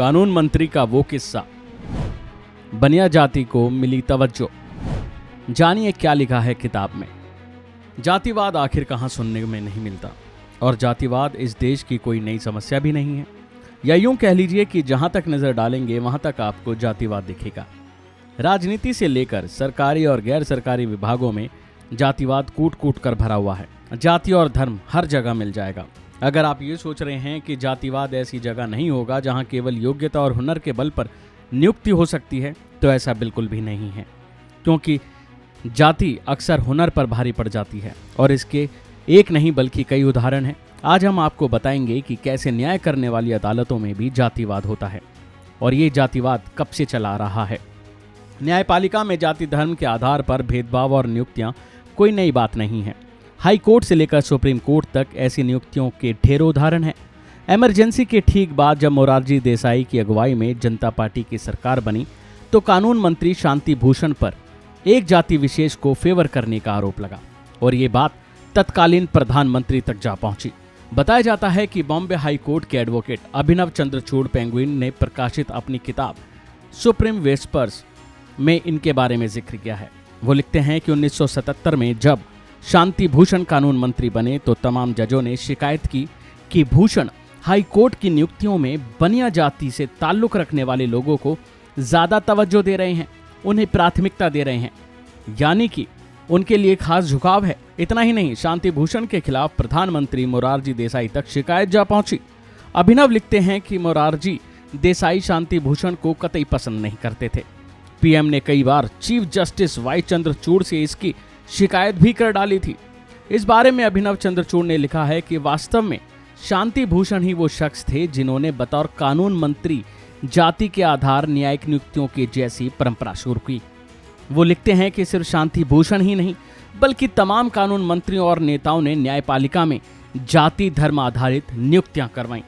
कानून मंत्री का वो किस्सा, बनिया जाति को मिली तवज्जो। जानिए क्या लिखा है किताब में। जातिवाद आखिर कहाँ सुनने में नहीं मिलता, और जातिवाद इस देश की कोई नई समस्या भी नहीं है। या यूं कह लीजिए कि जहां तक नजर डालेंगे वहां तक आपको जातिवाद दिखेगा। राजनीति से लेकर सरकारी और गैर सरकारी विभागों में जातिवाद कूट कूट कर भरा हुआ है। जाति और धर्म हर जगह मिल जाएगा। अगर आप ये सोच रहे हैं कि जातिवाद ऐसी जगह नहीं होगा जहां केवल योग्यता और हुनर के बल पर नियुक्ति हो सकती है, तो ऐसा बिल्कुल भी नहीं है, क्योंकि जाति अक्सर हुनर पर भारी पड़ जाती है। और इसके एक नहीं बल्कि कई उदाहरण हैं। आज हम आपको बताएंगे कि कैसे न्याय करने वाली अदालतों में भी जातिवाद होता है, और ये जातिवाद कब से चला आ रहा है। न्यायपालिका में जाति धर्म के आधार पर भेदभाव और नियुक्तियां कोई नई बात नहीं है। हाई कोर्ट से लेकर सुप्रीम कोर्ट तक ऐसी नियुक्तियों के ढेरों उदाहरण हैं। इमरजेंसी के ठीक बाद जब मोरारजी देसाई की अगुवाई में जनता पार्टी की सरकार बनी, तो कानून मंत्री शांति भूषण पर एक जाति विशेष को फेवर करने का आरोप लगा, और ये बात तत्कालीन प्रधानमंत्री तक जा पहुंची। बताया जाता है कि बॉम्बे हाई कोर्ट के एडवोकेट अभिनव चंद्रचूड़ पेंगुइन ने प्रकाशित अपनी किताब सुप्रीम वेस्पर्स में इनके बारे में जिक्र किया है। वो लिखते हैं कि 1977 में जब शांति भूषण कानून मंत्री बने, तो तमाम जजों ने शिकायत की कि भूषण हाई कोर्ट की नियुक्तियों में बनिया जाति से ताल्लुक रखने वाले लोगों को ज्यादा तवज्जो दे रहे हैं, उन्हें प्राथमिकता दे रहे हैं, यानी कि उनके लिए खास झुकाव है। इतना ही नहीं, शांति भूषण के खिलाफ प्रधानमंत्री मोरारजी देसाई तक शिकायत जा पहुंची। अभिनव लिखते हैं कि मोरारजी देसाई शांति भूषण को कतई पसंद नहीं करते थे। पीएम ने कई बार चीफ जस्टिस वाई चंद्रचूड़ से इसकी शिकायत भी कर डाली थी। इस बारे में अभिनव चंद्रचूड़ ने लिखा है कि वास्तव में शांति भूषण ही वो शख्स थे जिन्होंने बतौर कानून मंत्री जाति के आधार न्यायिक नियुक्तियों की जैसी परंपरा शुरू की। वो लिखते हैं कि सिर्फ शांति भूषण ही नहीं, बल्कि तमाम कानून मंत्रियों और नेताओं ने न्यायपालिका में जाति धर्म आधारित नियुक्तियां करवाईं।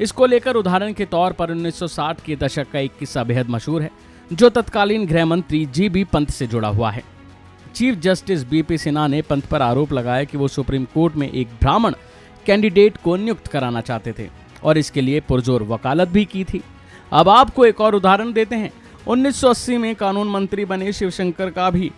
इसको लेकर उदाहरण के तौर पर 1960 के दशक का एक किस्सा बेहद मशहूर है, जो तत्कालीन गृह मंत्री जी.बी. पंत से जुड़ा हुआ है। Chief justice BP. सिन्हा ने पंत पर आरोप लगाया कि वो सुप्रीम कोर्ट में एक ब्राह्मण कैंडिडेट को नियुक्त कराना चाहते थे, और इसके लिए पुरजोर वकालत भी की थी। अब आपको एक और उदाहरण देते हैं। 1980 में कानून मंत्री बने शिवशंकर का भी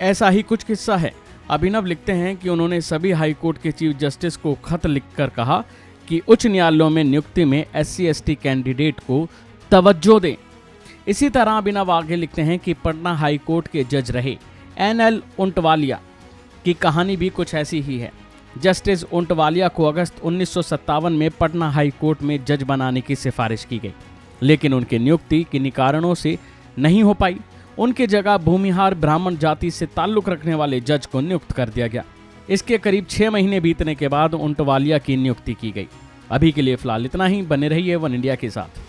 ऐसा ही कुछ किस्सा है। अभिनव लिखते हैं कि उन्होंने सभी हाई कोर्ट के चीफ जस्टिस को खत लिखकर कहा कि उच्च न्यायालयों में नियुक्ति में SC/ST कैंडिडेट को तवज्जो दें। इसी तरह अभिनव आगे लिखते हैं कि पटना हाई कोर्ट के जज रहे NL ऊंटवालिया की कहानी भी कुछ ऐसी ही है। जस्टिस ऊंटवालिया को अगस्त 1957 में पटना हाई कोर्ट में जज बनाने की सिफारिश की गई, लेकिन उनकी नियुक्ति किन्हीं कारणों से नहीं हो पाई। उनके जगह भूमिहार ब्राह्मण जाति से ताल्लुक रखने वाले जज को नियुक्त कर दिया गया। इसके करीब 6 महीने बीतने के बाद ऊंटवालिया की नियुक्ति की गई। अभी के लिए फिलहाल इतना ही। बने रहिए वन इंडिया के साथ।